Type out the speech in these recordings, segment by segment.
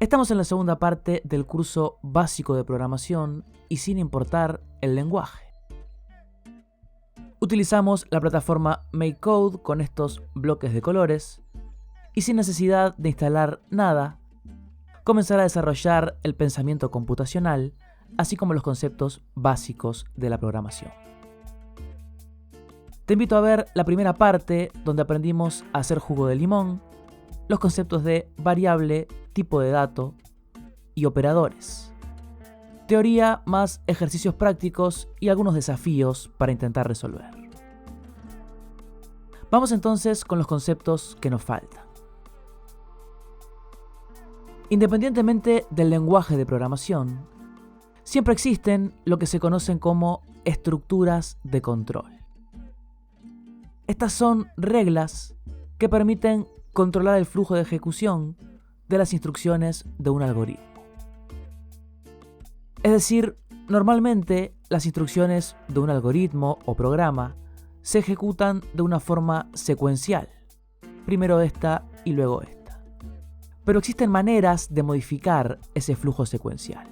Estamos en la segunda parte del curso básico de programación y sin importar el lenguaje. Utilizamos la plataforma MakeCode con estos bloques de colores y sin necesidad de instalar nada, comenzar a desarrollar el pensamiento computacional, así como los conceptos básicos de la programación. Te invito a ver la primera parte donde aprendimos a hacer jugo de limón, los conceptos de variable, tipo de dato y operadores. Teoría más ejercicios prácticos y algunos desafíos para intentar resolver. Vamos entonces con los conceptos que nos faltan. Independientemente del lenguaje de programación, siempre existen lo que se conocen como estructuras de control. Estas son reglas que permiten controlar el flujo de ejecución de las instrucciones de un algoritmo. Es decir, normalmente las instrucciones de un algoritmo o programa se ejecutan de una forma secuencial, primero esta y luego esta. Pero existen maneras de modificar ese flujo secuencial.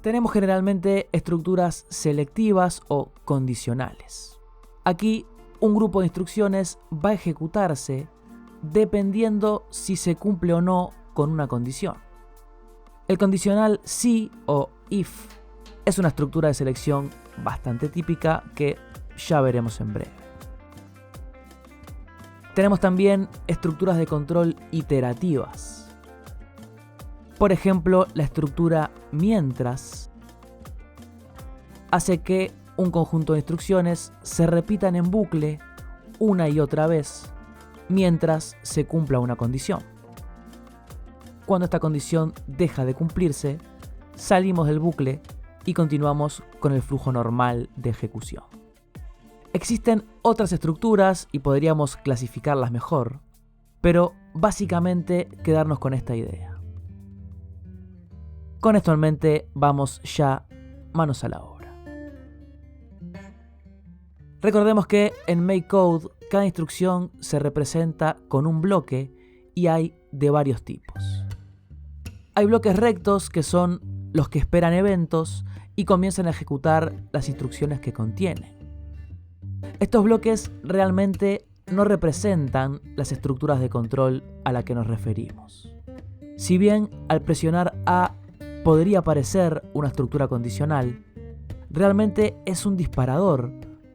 Tenemos generalmente estructuras selectivas o condicionales. Aquí, un grupo de instrucciones va a ejecutarse dependiendo si se cumple o no con una condición. El condicional si o if es una estructura de selección bastante típica que ya veremos en breve. Tenemos también estructuras de control iterativas. Por ejemplo, la estructura mientras hace que un conjunto de instrucciones se repitan en bucle una y otra vez mientras se cumpla una condición. Cuando esta condición deja de cumplirse, salimos del bucle y continuamos con el flujo normal de ejecución. Existen otras estructuras y podríamos clasificarlas mejor, pero básicamente quedarnos con esta idea. Con esto en mente, vamos ya manos a la obra. Recordemos que en MakeCode cada instrucción se representa con un bloque y hay de varios tipos. Hay bloques rectos que son los que esperan eventos y comienzan a ejecutar las instrucciones que contienen. Estos bloques realmente no representan las estructuras de control a las que nos referimos. Si bien al presionar A podría aparecer una estructura condicional, realmente es un disparador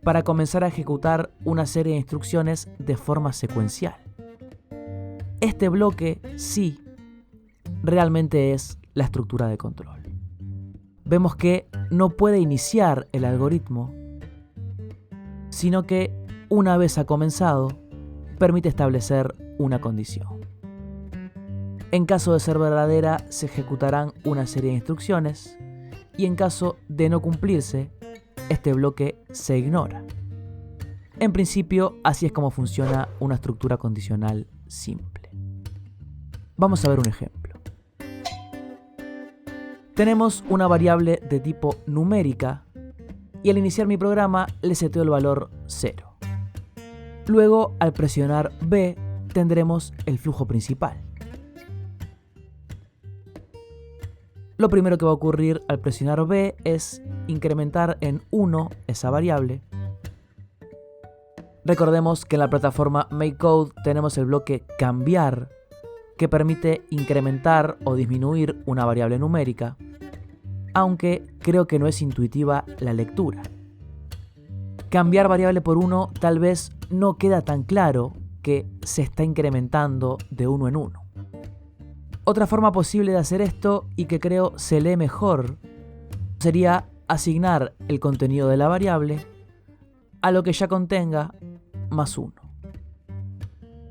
para comenzar a ejecutar una serie de instrucciones de forma secuencial. Este bloque sí realmente es la estructura de control. Vemos que no puede iniciar el algoritmo, sino que una vez ha comenzado, permite establecer una condición. En caso de ser verdadera, se ejecutarán una serie de instrucciones y en caso de no cumplirse, este bloque se ignora. En principio, así es como funciona una estructura condicional simple. Vamos a ver un ejemplo. Tenemos una variable de tipo numérica y al iniciar mi programa le seteo el valor 0. Luego, al presionar B, tendremos el flujo principal. Lo primero que va a ocurrir al presionar B es incrementar en 1 esa variable. Recordemos que en la plataforma MakeCode tenemos el bloque cambiar, que permite incrementar o disminuir una variable numérica, aunque creo que no es intuitiva la lectura. Cambiar variable por 1 tal vez no queda tan claro que se está incrementando de 1 en 1. Otra forma posible de hacer esto, y que creo se lee mejor, sería asignar el contenido de la variable a lo que ya contenga más 1.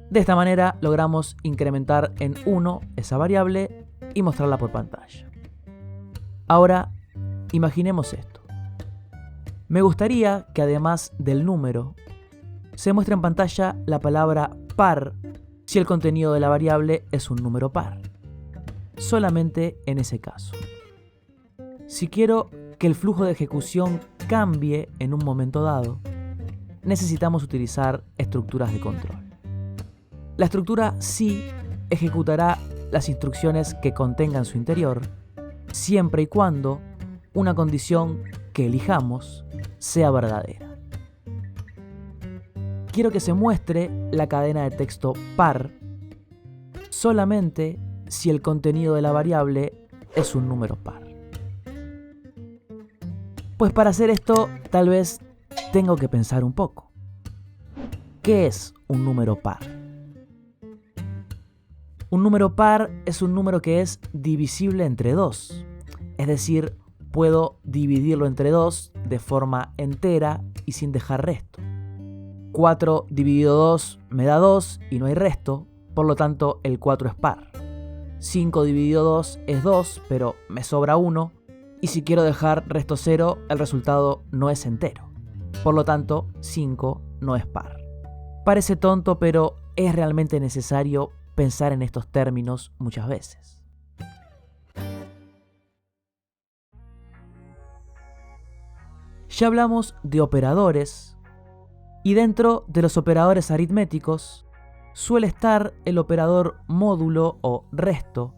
De esta manera logramos incrementar en 1 esa variable y mostrarla por pantalla. Ahora, imaginemos esto. Me gustaría que además del número, se muestre en pantalla la palabra par si el contenido de la variable es un número par. Solamente en ese caso. Si quiero que el flujo de ejecución cambie en un momento dado, necesitamos utilizar estructuras de control. La estructura si ejecutará las instrucciones que contenga en su interior, siempre y cuando una condición que elijamos sea verdadera. Quiero que se muestre la cadena de texto par solamente si el contenido de la variable es un número par. Pues para hacer esto, tal vez tengo que pensar un poco. ¿Qué es un número par? Un número par es un número que es divisible entre 2. Es decir, puedo dividirlo entre 2 de forma entera y sin dejar resto. 4 dividido 2 me da 2 y no hay resto, por lo tanto el 4 es par. 5 dividido 2 es 2, pero me sobra 1, y si quiero dejar resto 0, el resultado no es entero. Por lo tanto, 5 no es par. Parece tonto, pero es realmente necesario pensar en estos términos muchas veces. Ya hablamos de operadores, y dentro de los operadores aritméticos suele estar el operador módulo o resto,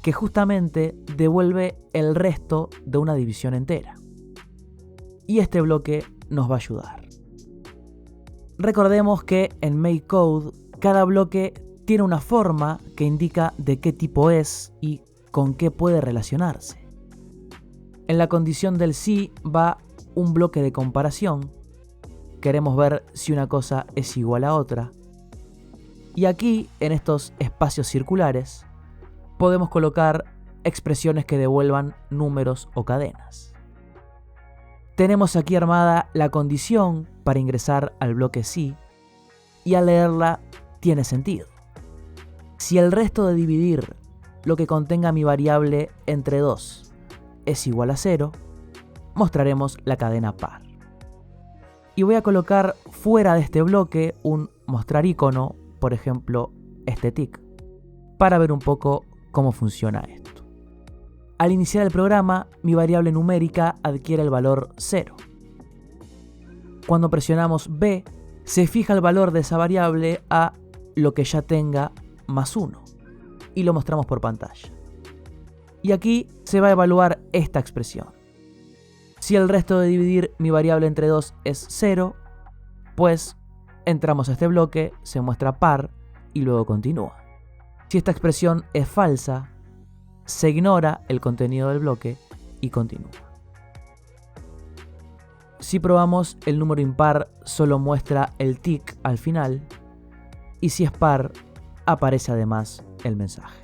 que justamente devuelve el resto de una división entera. Y este bloque nos va a ayudar. Recordemos que en MakeCode cada bloque tiene una forma que indica de qué tipo es y con qué puede relacionarse. En la condición del sí va un bloque de comparación. Queremos ver si una cosa es igual a otra. Y aquí, en estos espacios circulares, podemos colocar expresiones que devuelvan números o cadenas. Tenemos aquí armada la condición para ingresar al bloque sí, y al leerla tiene sentido. Si el resto de dividir lo que contenga mi variable entre 2 es igual a 0, mostraremos la cadena par. Y voy a colocar fuera de este bloque un mostrar icono, por ejemplo este tick, para ver un poco cómo funciona esto. Al iniciar el programa, mi variable numérica adquiere el valor 0. Cuando presionamos B, se fija el valor de esa variable a lo que ya tenga más 1 y lo mostramos por pantalla. Y aquí se va a evaluar esta expresión. Si el resto de dividir mi variable entre 2 es 0, pues entramos a este bloque, se muestra par y luego continúa. Si esta expresión es falsa, se ignora el contenido del bloque y continúa. Si probamos, el número impar solo muestra el tick al final, y si es par, aparece además el mensaje.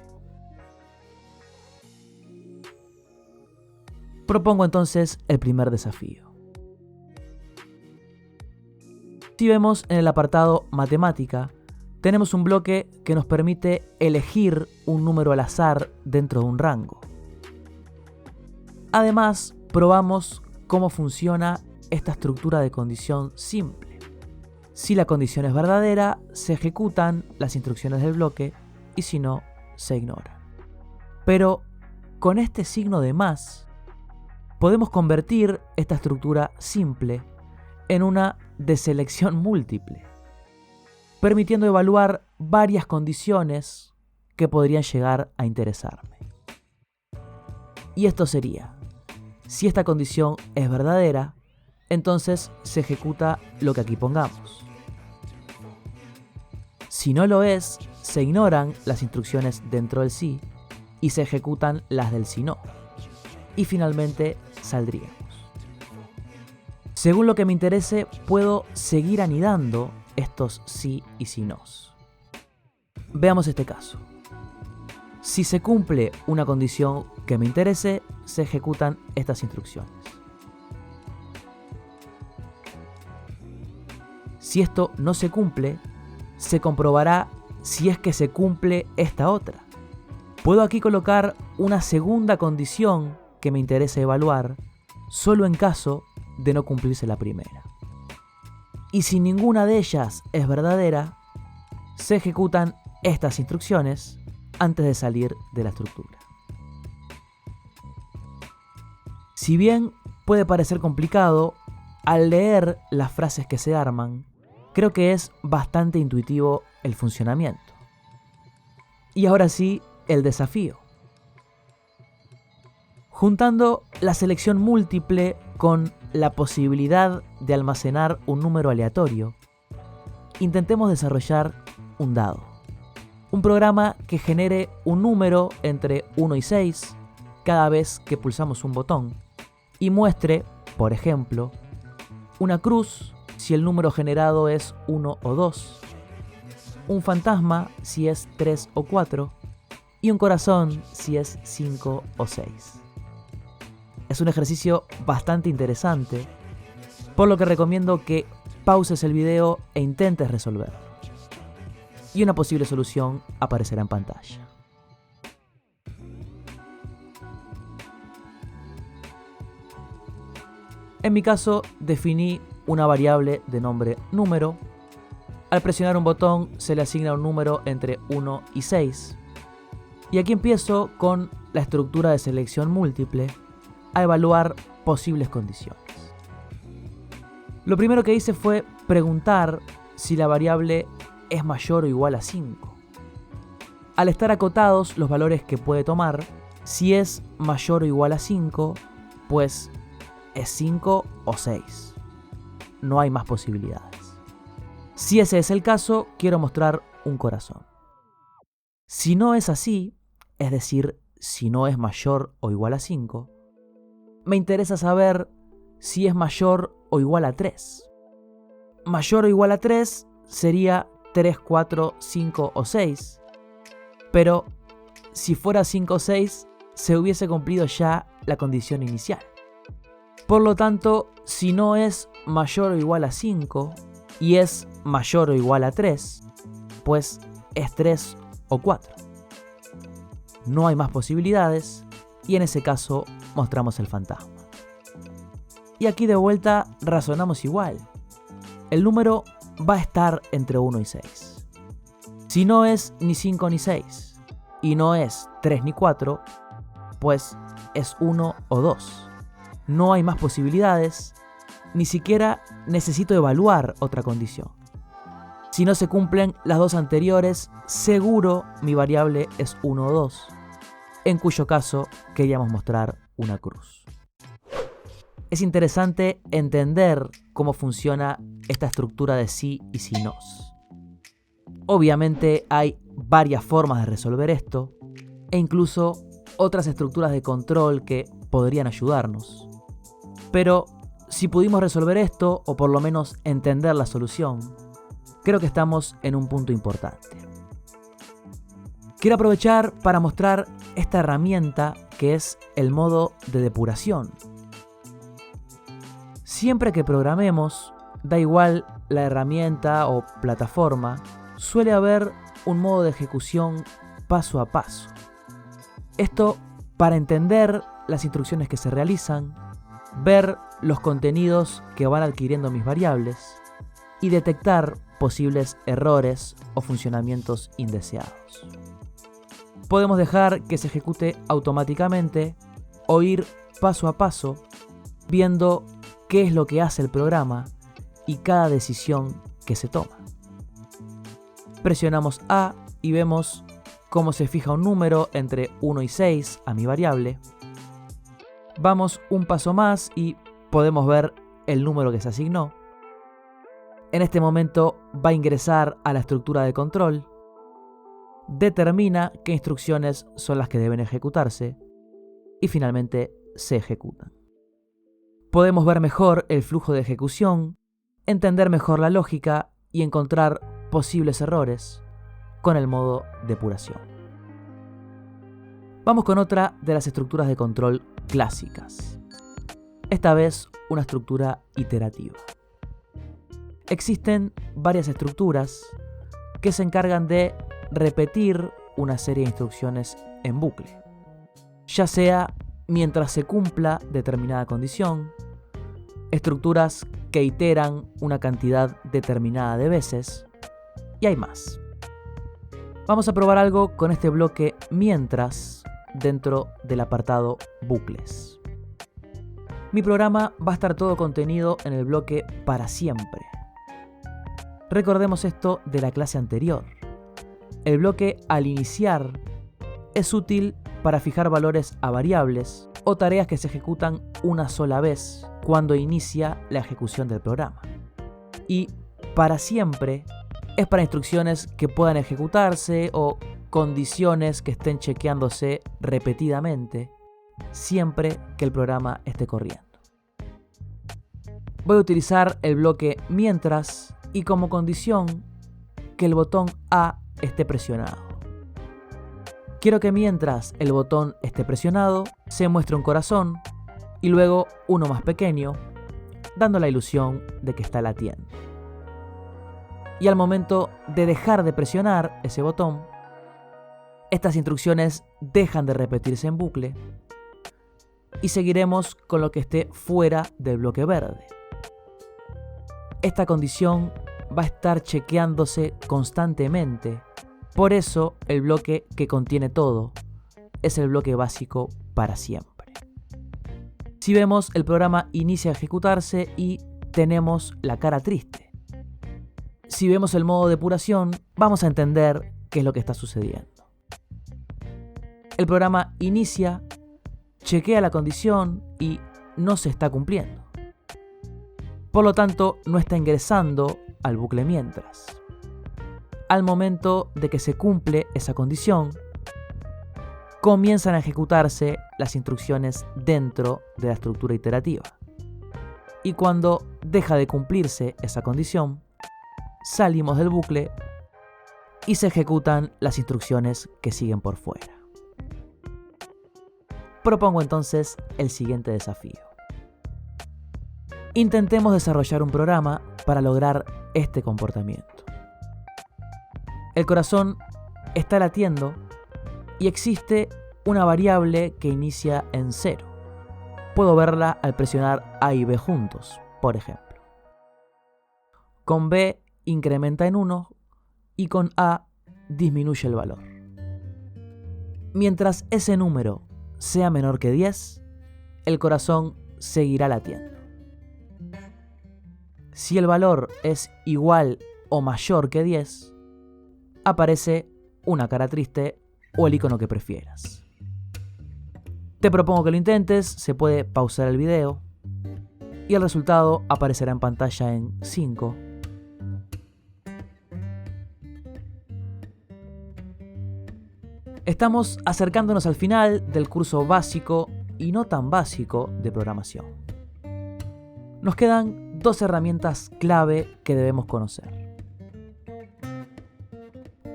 Propongo entonces el primer desafío. Si vemos en el apartado Matemática, tenemos un bloque que nos permite elegir un número al azar dentro de un rango. Además, probamos cómo funciona esta estructura de condición simple. Si la condición es verdadera, se ejecutan las instrucciones del bloque y si no, se ignoran. Pero con este signo de más, podemos convertir esta estructura simple en una de selección múltiple, permitiendo evaluar varias condiciones que podrían llegar a interesarme. Y esto sería, si esta condición es verdadera, entonces se ejecuta lo que aquí pongamos. Si no lo es, se ignoran las instrucciones dentro del sí y se ejecutan las del si no. Y finalmente saldríamos. Según lo que me interese, puedo seguir anidando estos sí y si nos. Veamos este caso. Si se cumple una condición que me interese, se ejecutan estas instrucciones. Si esto no se cumple, se comprobará si es que se cumple esta otra. Puedo aquí colocar una segunda condición que me interesa evaluar, solo en caso de no cumplirse la primera. Y si ninguna de ellas es verdadera, se ejecutan estas instrucciones antes de salir de la estructura. Si bien puede parecer complicado, al leer las frases que se arman, creo que es bastante intuitivo el funcionamiento. Y ahora sí, el desafío. Juntando la selección múltiple con la posibilidad de almacenar un número aleatorio, intentemos desarrollar un dado. Un programa que genere un número entre 1 y 6 cada vez que pulsamos un botón y muestre, por ejemplo, una cruz si el número generado es 1 o 2, un fantasma si es 3 o 4 y un corazón si es 5 o 6. Es un ejercicio bastante interesante, por lo que recomiendo que pauses el video e intentes resolverlo. Y una posible solución aparecerá en pantalla. En mi caso, definí una variable de nombre número. Al presionar un botón se le asigna un número entre 1 y 6. Y aquí empiezo con la estructura de selección múltiple a evaluar posibles condiciones. Lo primero que hice fue preguntar si la variable es mayor o igual a 5. Al estar acotados los valores que puede tomar, si es mayor o igual a 5, pues es 5 o 6. No hay más posibilidades. Si ese es el caso, quiero mostrar un corazón. Si no es así, es decir, si no es mayor o igual a 5, me interesa saber si es mayor o igual a 3. Mayor o igual a 3 sería 3, 4, 5 o 6, pero si fuera 5 o 6 se hubiese cumplido ya la condición inicial. Por lo tanto, si no es mayor o igual a 5 y es mayor o igual a 3, pues es 3 o 4. No hay más posibilidades y en ese caso mostramos el fantasma. Y aquí de vuelta razonamos igual. El número va a estar entre 1 y 6. Si no es ni 5 ni 6 y no es 3 ni 4, pues es 1 o 2. No hay más posibilidades, ni siquiera necesito evaluar otra condición. Si no se cumplen las dos anteriores, seguro mi variable es 1 o 2, en cuyo caso queríamos mostrar una cruz. Es interesante entender cómo funciona esta estructura de sí y si nos. Obviamente hay varias formas de resolver esto, e incluso otras estructuras de control que podrían ayudarnos. Pero si pudimos resolver esto, o por lo menos entender la solución, creo que estamos en un punto importante. Quiero aprovechar para mostrar esta herramienta que es el modo de depuración. Siempre que programemos, da igual la herramienta o plataforma, suele haber un modo de ejecución paso a paso. Esto para entender las instrucciones que se realizan, ver los contenidos que van adquiriendo mis variables y detectar posibles errores o funcionamientos indeseados. Podemos dejar que se ejecute automáticamente o ir paso a paso viendo qué es lo que hace el programa y cada decisión que se toma. Presionamos A y vemos cómo se fija un número entre 1 y 6 a mi variable. Vamos un paso más y podemos ver el número que se asignó. En este momento va a ingresar a la estructura de control, determina qué instrucciones son las que deben ejecutarse y finalmente se ejecutan. Podemos ver mejor el flujo de ejecución, entender mejor la lógica y encontrar posibles errores con el modo depuración. Vamos con otra de las estructuras de control clásicas. Esta vez una estructura iterativa. Existen varias estructuras que se encargan de repetir una serie de instrucciones en bucle, ya sea mientras se cumpla determinada condición, estructuras que iteran una cantidad determinada de veces, y hay más. Vamos a probar algo con este bloque mientras dentro del apartado bucles. Mi programa va a estar todo contenido en el bloque para siempre. Recordemos esto de la clase anterior. El bloque al iniciar es útil para fijar valores a variables o tareas que se ejecutan una sola vez cuando inicia la ejecución del programa. Y para siempre es para instrucciones que puedan ejecutarse o condiciones que estén chequeándose repetidamente siempre que el programa esté corriendo. Voy a utilizar el bloque mientras y como condición que el botón A esté presionado. Quiero que mientras el botón esté presionado se muestre un corazón y luego uno más pequeño, dando la ilusión de que está latiendo. Y al momento de dejar de presionar ese botón, estas instrucciones dejan de repetirse en bucle y seguiremos con lo que esté fuera del bloque verde. Esta condición va a estar chequeándose constantemente, por eso el bloque que contiene todo es el bloque básico para siempre. Si vemos, el programa inicia a ejecutarse y tenemos la cara triste. Si vemos el modo depuración, vamos a entender qué es lo que está sucediendo. El programa inicia, chequea la condición y no se está cumpliendo. Por lo tanto, no está ingresando al bucle mientras. Al momento de que se cumple esa condición, comienzan a ejecutarse las instrucciones dentro de la estructura iterativa. Y cuando deja de cumplirse esa condición, salimos del bucle y se ejecutan las instrucciones que siguen por fuera. Propongo entonces el siguiente desafío. Intentemos desarrollar un programa para lograr este comportamiento. El corazón está latiendo y existe una variable que inicia en 0. Puedo verla al presionar A y B juntos, por ejemplo. Con B incrementa en 1 y con A disminuye el valor. Mientras ese número sea menor que 10, el corazón seguirá latiendo. Si el valor es igual o mayor que 10, aparece una cara triste o el icono que prefieras. Te propongo que lo intentes, se puede pausar el video y el resultado aparecerá en pantalla en 5. Estamos acercándonos al final del curso básico y no tan básico de programación. Nos quedan 2 herramientas clave que debemos conocer.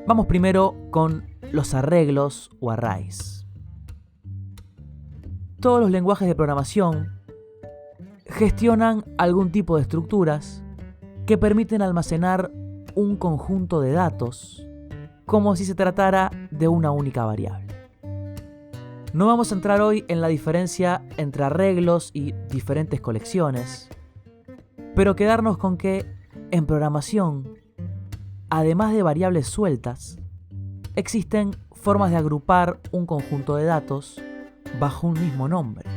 Vamos primero con los arreglos o arrays. Todos los lenguajes de programación gestionan algún tipo de estructuras que permiten almacenar un conjunto de datos como si se tratara de una única variable. No vamos a entrar hoy en la diferencia entre arreglos y diferentes colecciones, pero quedarnos con que en programación, además de variables sueltas, existen formas de agrupar un conjunto de datos bajo un mismo nombre.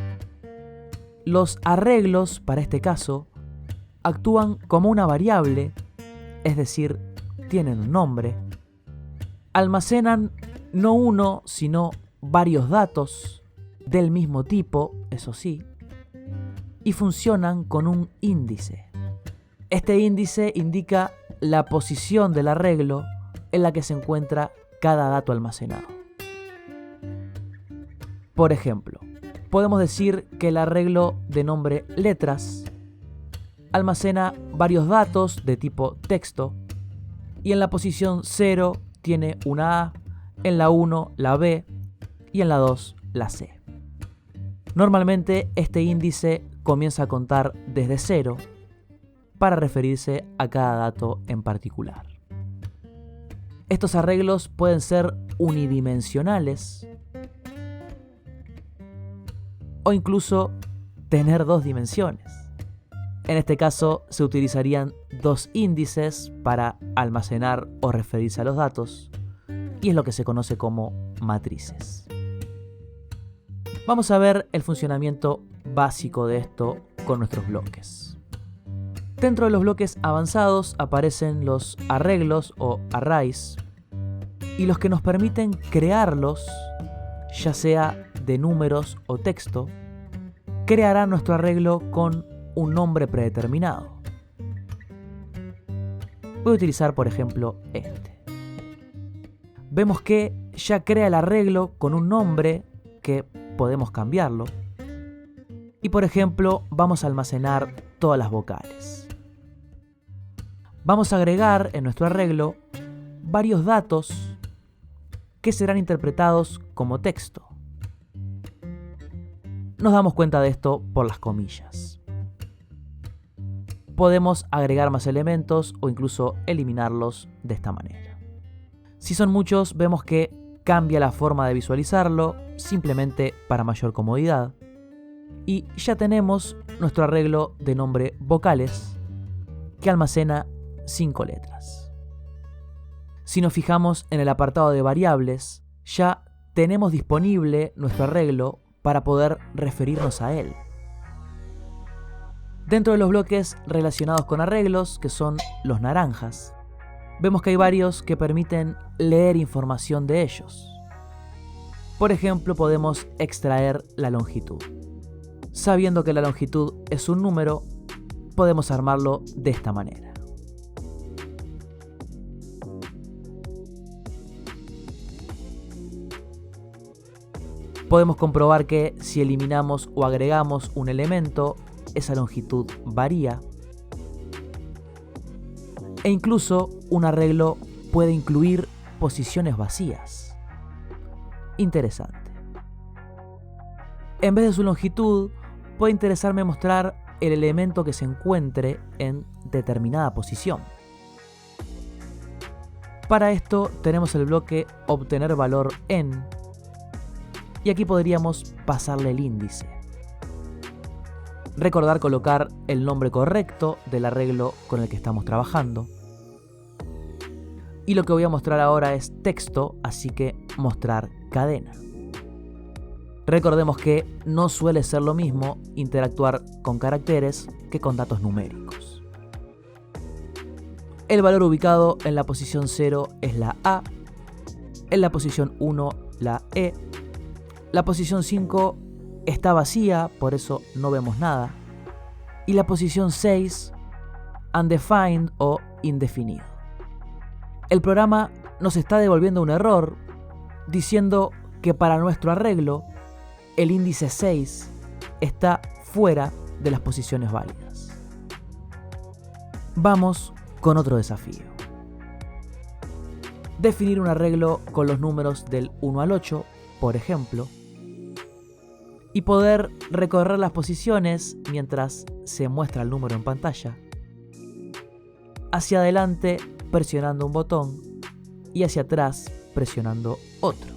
Los arreglos, para este caso, actúan como una variable, es decir, tienen un nombre, almacenan no uno, sino varios datos del mismo tipo, eso sí, y funcionan con un índice. Este índice indica la posición del arreglo en la que se encuentra cada dato almacenado. Por ejemplo, podemos decir que el arreglo de nombre letras almacena varios datos de tipo texto y en la posición 0 tiene una A, en la 1 la B y en la 2 la C. Normalmente este índice comienza a contar desde 0 para referirse a cada dato en particular. Estos arreglos pueden ser unidimensionales o incluso tener 2 dimensiones. En este caso se utilizarían 2 índices para almacenar o referirse a los datos y es lo que se conoce como matrices. Vamos a ver el funcionamiento básico de esto con nuestros bloques. Dentro de los bloques avanzados aparecen los arreglos o arrays y los que nos permiten crearlos, ya sea de números o texto, crearán nuestro arreglo con un nombre predeterminado. Voy a utilizar, por ejemplo, este. Vemos que ya crea el arreglo con un nombre que podemos cambiarlo. Y, por ejemplo, vamos a almacenar todas las vocales. Vamos a agregar en nuestro arreglo varios datos que serán interpretados como texto. Nos damos cuenta de esto por las comillas. Podemos agregar más elementos o incluso eliminarlos de esta manera. Si son muchos, vemos que cambia la forma de visualizarlo simplemente para mayor comodidad. Y ya tenemos nuestro arreglo de nombre vocales que almacena 5 letras. Si nos fijamos en el apartado de variables, ya tenemos disponible nuestro arreglo para poder referirnos a él. Dentro de los bloques relacionados con arreglos, que son los naranjas, vemos que hay varios que permiten leer información de ellos. Por ejemplo, podemos extraer la longitud. Sabiendo que la longitud es un número, podemos armarlo de esta manera. Podemos comprobar que si eliminamos o agregamos un elemento, esa longitud varía. E incluso un arreglo puede incluir posiciones vacías. Interesante. En vez de su longitud, puede interesarme mostrar el elemento que se encuentre en determinada posición. Para esto tenemos el bloque obtener valor en, y aquí podríamos pasarle el índice. Recordar colocar el nombre correcto del arreglo con el que estamos trabajando. Y lo que voy a mostrar ahora es texto, así que mostrar cadena. Recordemos que no suele ser lo mismo interactuar con caracteres que con datos numéricos. El valor ubicado en la posición 0 es la A, en la posición 1 la E, la posición 5 está vacía, por eso no vemos nada, y la posición 6 undefined o indefinido. El programa nos está devolviendo un error diciendo que para nuestro arreglo el índice 6 está fuera de las posiciones válidas. Vamos con otro desafío. Definir un arreglo con los números del 1 al 8, por ejemplo, y poder recorrer las posiciones mientras se muestra el número en pantalla, hacia adelante presionando un botón y hacia atrás presionando otro.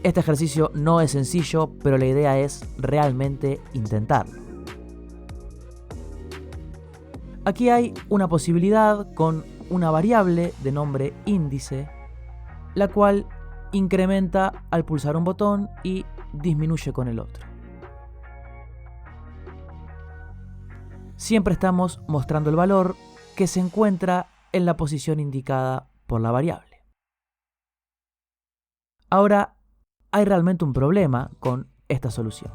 Este ejercicio no es sencillo, pero la idea es realmente intentarlo. Aquí hay una posibilidad con una variable de nombre índice, la cual incrementa al pulsar un botón y disminuye con el otro. Siempre estamos mostrando el valor que se encuentra en la posición indicada por la variable. Ahora, hay realmente un problema con esta solución.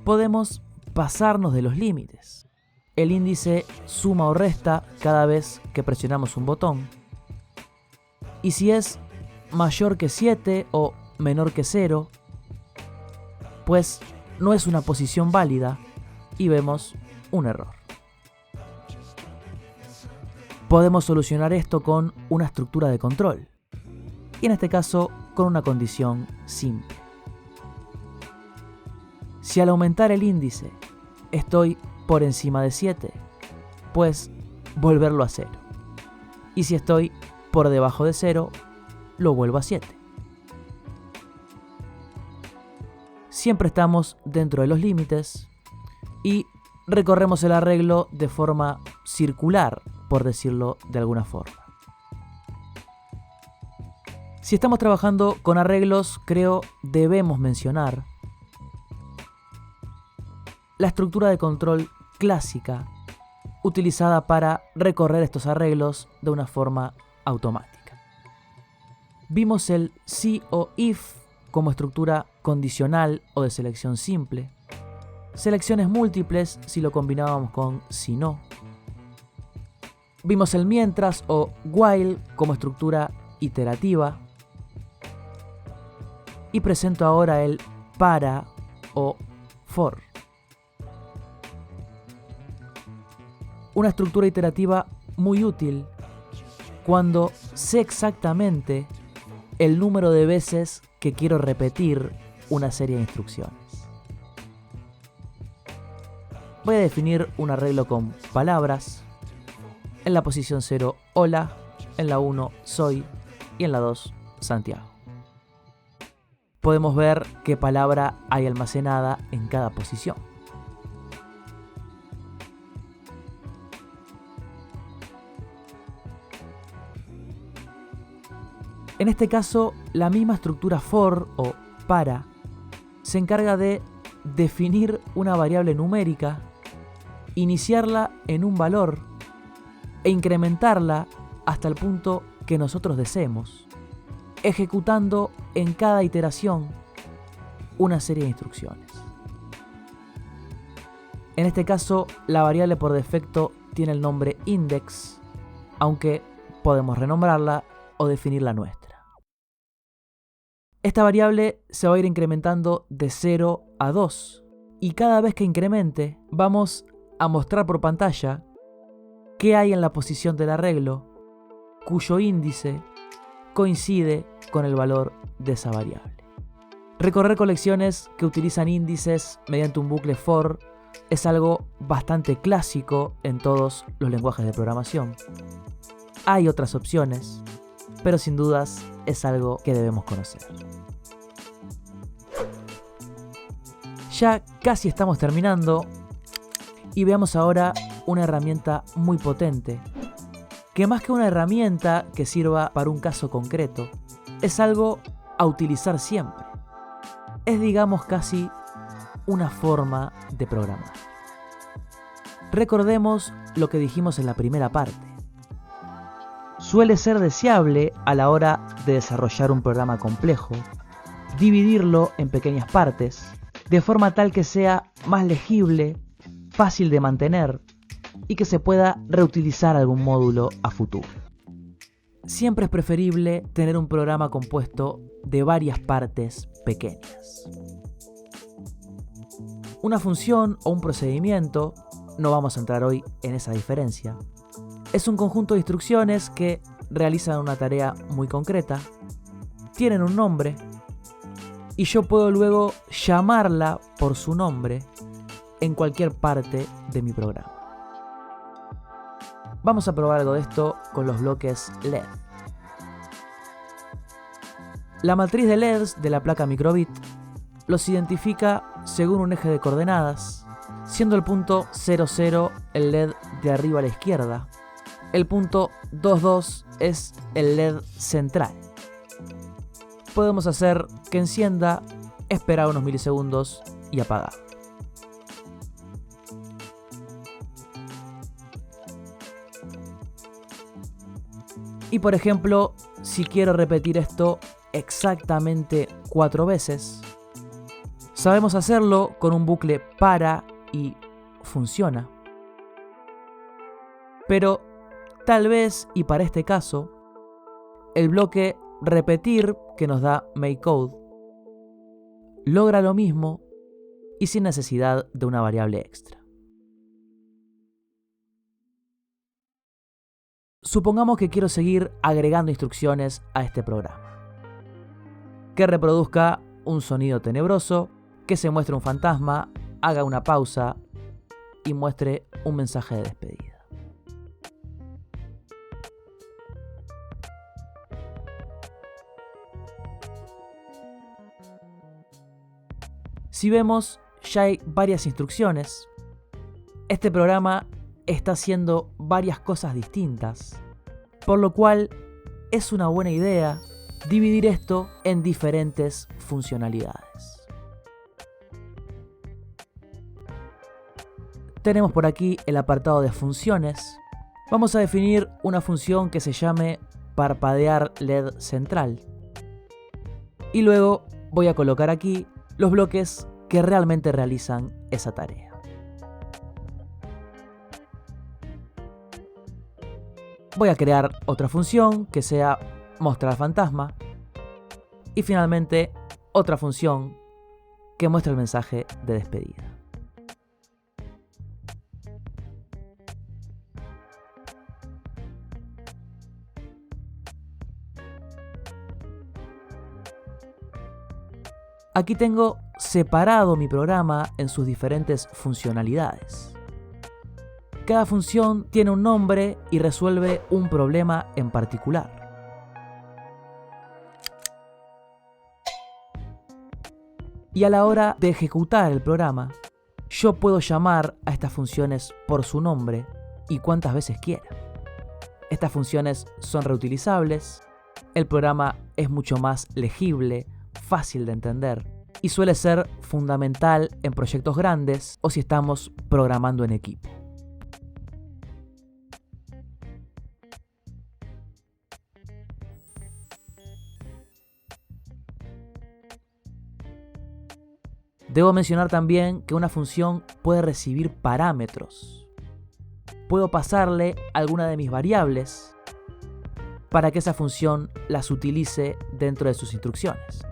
Podemos pasarnos de los límites. El índice suma o resta cada vez que presionamos un botón. Y si es mayor que 7 o menor que 0, pues no es una posición válida y vemos un error. Podemos solucionar esto con una estructura de control, y en este caso con una condición simple. Si al aumentar el índice estoy por encima de 7, pues volverlo a 0. Y si estoy por debajo de 0, lo vuelvo a 7. Siempre estamos dentro de los límites y recorremos el arreglo de forma circular, por decirlo de alguna forma. Si estamos trabajando con arreglos, creo debemos mencionar la estructura de control clásica utilizada para recorrer estos arreglos de una forma automática. Vimos el si o if como estructura condicional o de selección simple, selecciones múltiples si lo combinábamos con si no. Vimos el mientras o while como estructura iterativa. Y presento ahora el para o for. Una estructura iterativa muy útil cuando sé exactamente el número de veces que quiero repetir una serie de instrucciones. Voy a definir un arreglo con palabras. En la posición 0, hola. En la 1, soy. Y en la 2, Santiago. Podemos ver qué palabra hay almacenada en cada posición. En este caso, la misma estructura for o para se encarga de definir una variable numérica, iniciarla en un valor e incrementarla hasta el punto que nosotros deseemos, ejecutando en cada iteración una serie de instrucciones. En este caso, la variable por defecto tiene el nombre index, aunque podemos renombrarla o definir la nuestra. Esta variable se va a ir incrementando de 0 a 2 y cada vez que incremente vamos a mostrar por pantalla qué hay en la posición del arreglo cuyo índice coincide con el valor de esa variable. Recorrer colecciones que utilizan índices mediante un bucle for es algo bastante clásico en todos los lenguajes de programación. Hay otras opciones, pero sin dudas es algo que debemos conocer. Ya casi estamos terminando y veamos ahora una herramienta muy potente, que más que una herramienta que sirva para un caso concreto, es algo a utilizar siempre. Es, digamos, casi una forma de programar. Recordemos lo que dijimos en la primera parte. Suele ser deseable a la hora de desarrollar un programa complejo, dividirlo en pequeñas partes, de forma tal que sea más legible, fácil de mantener y que se pueda reutilizar algún módulo a futuro. Siempre es preferible tener un programa compuesto de varias partes pequeñas. Una función o un procedimiento, no vamos a entrar hoy en esa diferencia, es un conjunto de instrucciones que realizan una tarea muy concreta, tienen un nombre, y yo puedo luego llamarla por su nombre en cualquier parte de mi programa. Vamos a probar algo de esto con los bloques LED. La matriz de LEDs de la placa microbit los identifica según un eje de coordenadas, siendo el punto 00 el LED de arriba a la izquierda. El punto 22 es el LED central. Podemos hacer que encienda, esperar unos milisegundos y apagar. Y por ejemplo, si quiero repetir esto exactamente 4 veces, sabemos hacerlo con un bucle para y funciona. Pero tal vez, y para este caso, el bloque repetir que nos da MakeCode logra lo mismo y sin necesidad de una variable extra. Supongamos que quiero seguir agregando instrucciones a este programa. Que reproduzca un sonido tenebroso, que se muestre un fantasma, haga una pausa y muestre un mensaje de despedida. Si vemos, ya hay varias instrucciones. Este programa está haciendo varias cosas distintas, por lo cual es una buena idea dividir esto en diferentes funcionalidades. Tenemos por aquí el apartado de funciones. Vamos a definir una función que se llame parpadear LED central. Y luego voy a colocar aquí los bloques que realmente realizan esa tarea. Voy a crear otra función que sea mostrar fantasma. Y finalmente otra función que muestra el mensaje de despedida. Aquí tengo separado mi programa en sus diferentes funcionalidades. Cada función tiene un nombre y resuelve un problema en particular. Y a la hora de ejecutar el programa, yo puedo llamar a estas funciones por su nombre y cuantas veces quiera. Estas funciones son reutilizables, el programa es mucho más legible, fácil de entender y suele ser fundamental en proyectos grandes o si estamos programando en equipo. Debo mencionar también que una función puede recibir parámetros. Puedo pasarle alguna de mis variables para que esa función las utilice dentro de sus instrucciones.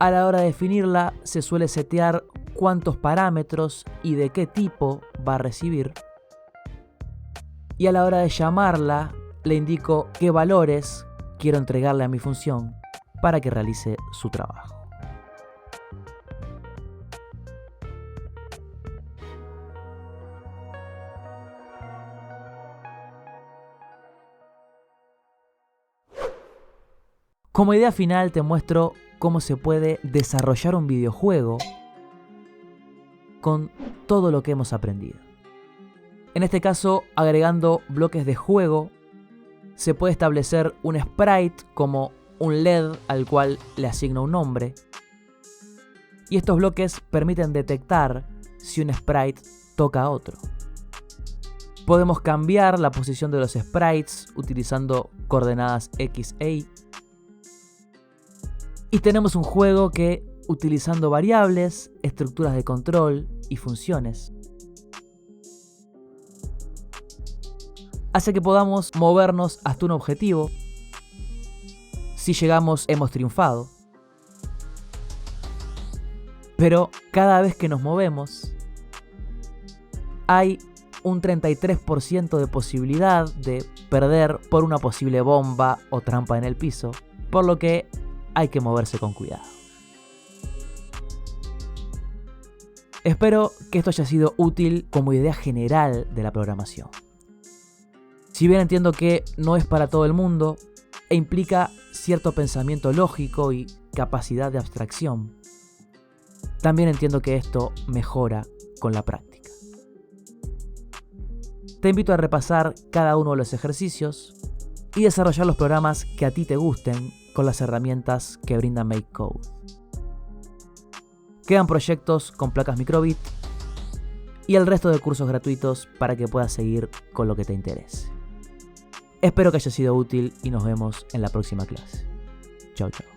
A la hora de definirla se suele setear cuántos parámetros y de qué tipo va a recibir. Y a la hora de llamarla le indico qué valores quiero entregarle a mi función para que realice su trabajo. Como idea final te muestro cómo se puede desarrollar un videojuego con todo lo que hemos aprendido. En este caso, agregando bloques de juego, se puede establecer un sprite como un LED al cual le asigno un nombre. Y estos bloques permiten detectar si un sprite toca a otro. Podemos cambiar la posición de los sprites utilizando coordenadas X e Y. Y tenemos un juego que, utilizando variables, estructuras de control y funciones, hace que podamos movernos hasta un objetivo. Si llegamos, hemos triunfado. Pero cada vez que nos movemos, hay un 33% de posibilidad de perder por una posible bomba o trampa en el piso, por lo que hay que moverse con cuidado. Espero que esto haya sido útil como idea general de la programación. Si bien entiendo que no es para todo el mundo e implica cierto pensamiento lógico y capacidad de abstracción, también entiendo que esto mejora con la práctica. Te invito a repasar cada uno de los ejercicios y desarrollar los programas que a ti te gusten con las herramientas que brinda MakeCode. Quedan proyectos con placas microbit y el resto de cursos gratuitos para que puedas seguir con lo que te interese. Espero que haya sido útil y nos vemos en la próxima clase. Chau, chau.